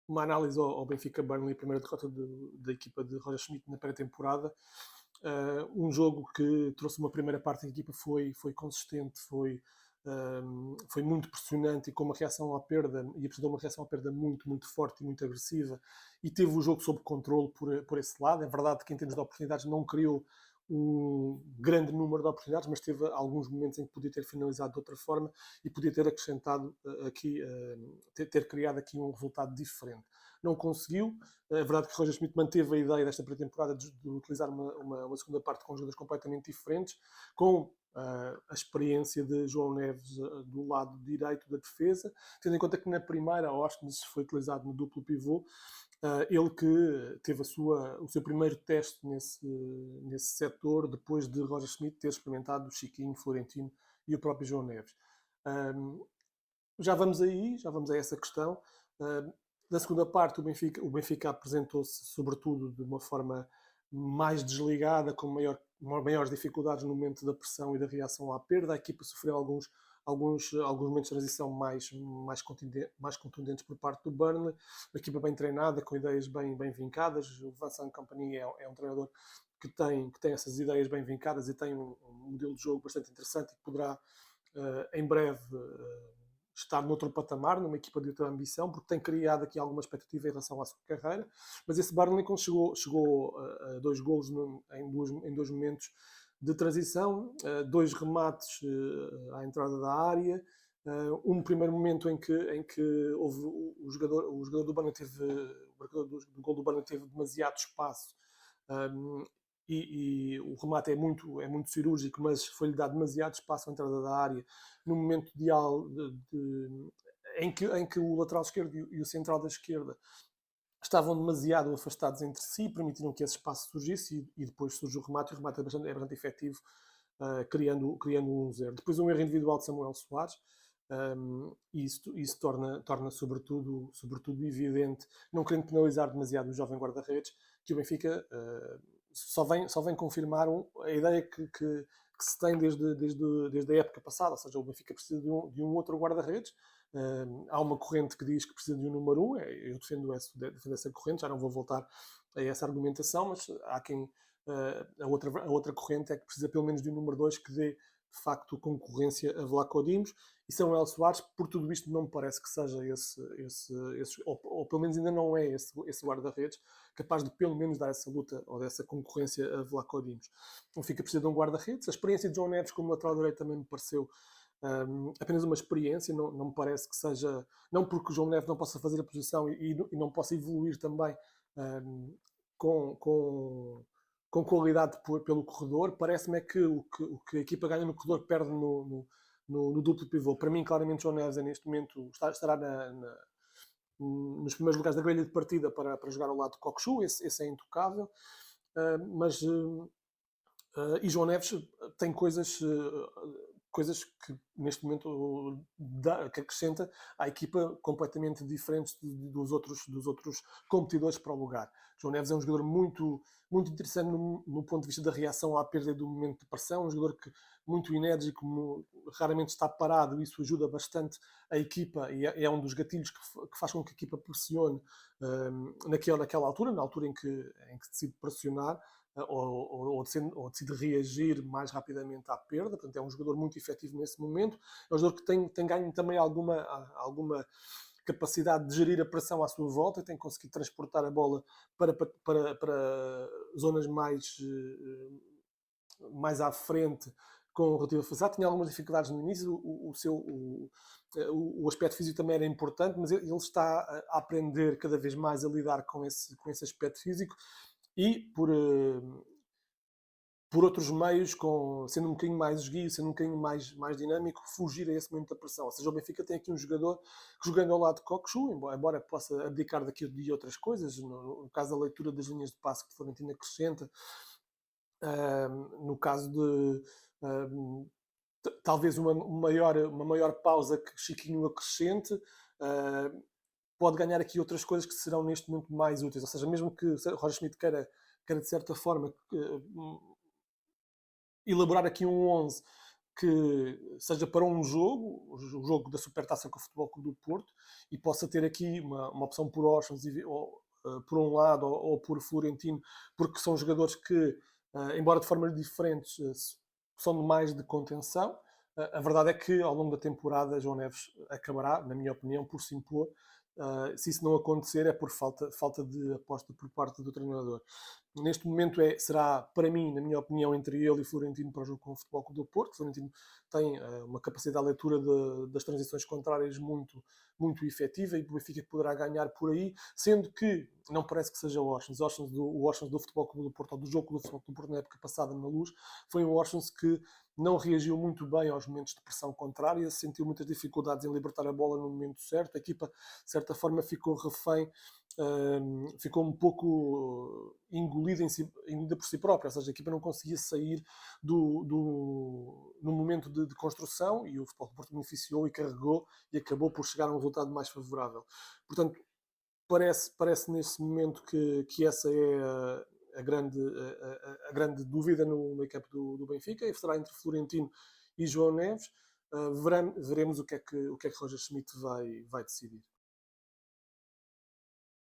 uma análise ao Benfica-Burnley, a primeira derrota da equipa de Roger Schmidt na pré-temporada. Um jogo que trouxe uma primeira parte em que a equipa foi consistente, foi muito pressionante e com uma reação à perda, e apresentou uma reação à perda muito forte e muito agressiva, e teve o jogo sob controle por esse lado. É verdade que em termos de oportunidades não criou um grande número de oportunidades, mas teve alguns momentos em que podia ter finalizado de outra forma e podia ter acrescentado aqui, ter criado aqui um resultado diferente. Não conseguiu. É verdade que Roger Schmidt manteve a ideia desta pré-temporada de utilizar uma segunda parte com jogadores completamente diferentes, com a experiência de João Neves do lado direito da defesa, tendo em conta que na primeira Ostens foi utilizado no duplo pivô, ele que teve o seu primeiro teste nesse setor, depois de Roger Schmidt ter experimentado o Chiquinho, Florentino e o próprio João Neves. Já vamos a essa questão. Na segunda parte, o Benfica apresentou-se, sobretudo, de uma forma mais desligada, com maiores dificuldades no momento da pressão e da reação à perda. A equipa sofreu alguns momentos de transição mais contundentes por parte do Burnley. Uma equipa bem treinada, com ideias bem vincadas. O Vincent Kompany é um treinador que tem essas ideias bem vincadas e tem um modelo de jogo bastante interessante e que poderá, em breve, estar noutro patamar, numa equipa de outra ambição, porque tem criado aqui alguma expectativa em relação à sua carreira. Mas esse Burnley chegou a 2 golos em dois momentos de transição, 2 remates à entrada da área, um primeiro momento em que houve o jogador do Burnley o marcador do gol do Burnley teve demasiado espaço, e o remate é muito cirúrgico, mas foi-lhe dado demasiado espaço à entrada da área no momento ideal em que o lateral esquerdo e o central da esquerda estavam demasiado afastados entre si, permitiram que esse espaço surgisse, e depois surge o remate, e o remate é bastante efetivo, criando 1-0. Depois um erro individual de Samuel Soares, e isso torna sobretudo evidente, não querendo penalizar demasiado o jovem guarda-redes, que o Benfica só vem confirmar a ideia que se tem desde a época passada, ou seja, o Benfica precisa de um outro guarda-redes. Há uma corrente que diz que precisa de um número 1, eu defendo essa corrente, já não vou voltar a essa argumentação, mas há quem... a outra corrente é que precisa pelo menos de um número 2 que dê, de facto, concorrência a Vlaco Dimos, e Samuel Soares, por tudo isto, não me parece que seja ou pelo menos ainda não é esse guarda-redes capaz de pelo menos dar essa luta ou dessa concorrência a Vlaco Dimos. Então fica preciso de um guarda-redes. A experiência de João Neves como lateral direito também me pareceu apenas uma experiência, não me parece que seja... Não porque o João Neves não possa fazer a posição e não possa evoluir também com qualidade pelo corredor, parece-me é que o que a equipa ganha no corredor perde no duplo pivô. Para mim, claramente, João Neves neste momento estará nos primeiros lugares da grelha de partida para jogar ao lado de Cockchu, esse é intocável. E João Neves tem coisas que neste momento que acrescenta à equipa completamente diferentes dos outros competidores para o lugar. João Neves é um jogador muito interessante no ponto de vista da reação à perda do momento de pressão, um jogador muito enérgico, raramente está parado, isso ajuda bastante a equipa e é um dos gatilhos que faz com que a equipa pressione naquela altura, na altura em que decide pressionar, ou decide reagir mais rapidamente à perda. Portanto, é um jogador muito efetivo nesse momento. É um jogador que tem ganho também alguma capacidade de gerir a pressão à sua volta, e tem conseguido transportar a bola para zonas mais à frente com relativa facilidade. Tinha algumas dificuldades no início, o aspecto físico também era importante, mas ele está a aprender cada vez mais a lidar com esse aspecto físico, e por outros meios, sendo um bocadinho mais esguio, sendo um bocadinho mais dinâmico, fugir a esse momento da pressão. Ou seja, o Benfica tem aqui um jogador que, jogando ao lado de Cockchu, embora possa abdicar daqui de outras coisas, no caso da leitura das linhas de passe que Florentino acrescenta, no caso de talvez uma maior pausa que Chiquinho acrescente, pode ganhar aqui outras coisas que serão neste momento mais úteis. Ou seja, mesmo que Roger Schmidt queira de certa forma elaborar aqui um 11 que seja para um jogo, o jogo da Supertaça com o Futebol Clube do Porto, e possa ter aqui uma opção por Orsens, ou, por um lado, ou por Florentino, porque são jogadores que, embora de formas diferentes, são mais de contenção. A verdade é que ao longo da temporada João Neves acabará, na minha opinião, por se impor. Se isso não acontecer é por falta de aposta por parte do treinador. Neste momento será, para mim, na minha opinião, entre ele e Florentino para o jogo com o Futebol Clube do Porto. Florentino tem uma capacidade de leitura das transições contrárias muito efetiva, e o Benfica poderá ganhar por aí, sendo que não parece que seja o Orsens. O Orsens do Futebol Clube do Porto, ou do jogo do Futebol Clube do Porto na época passada na Luz, foi um Orsens que não reagiu muito bem aos momentos de pressão contrária, sentiu muitas dificuldades em libertar a bola no momento certo. A equipa, de certa forma, ficou refém, ficou um pouco engolida por si própria, ou seja, a equipa não conseguia sair no momento de construção, e o Futebol do Porto beneficiou e carregou e acabou por chegar a um resultado mais favorável. Portanto, parece nesse momento que essa é a grande dúvida no meio campo do Benfica, e será entre Florentino e João Neves. Veremos o que é que Roger Schmidt vai decidir.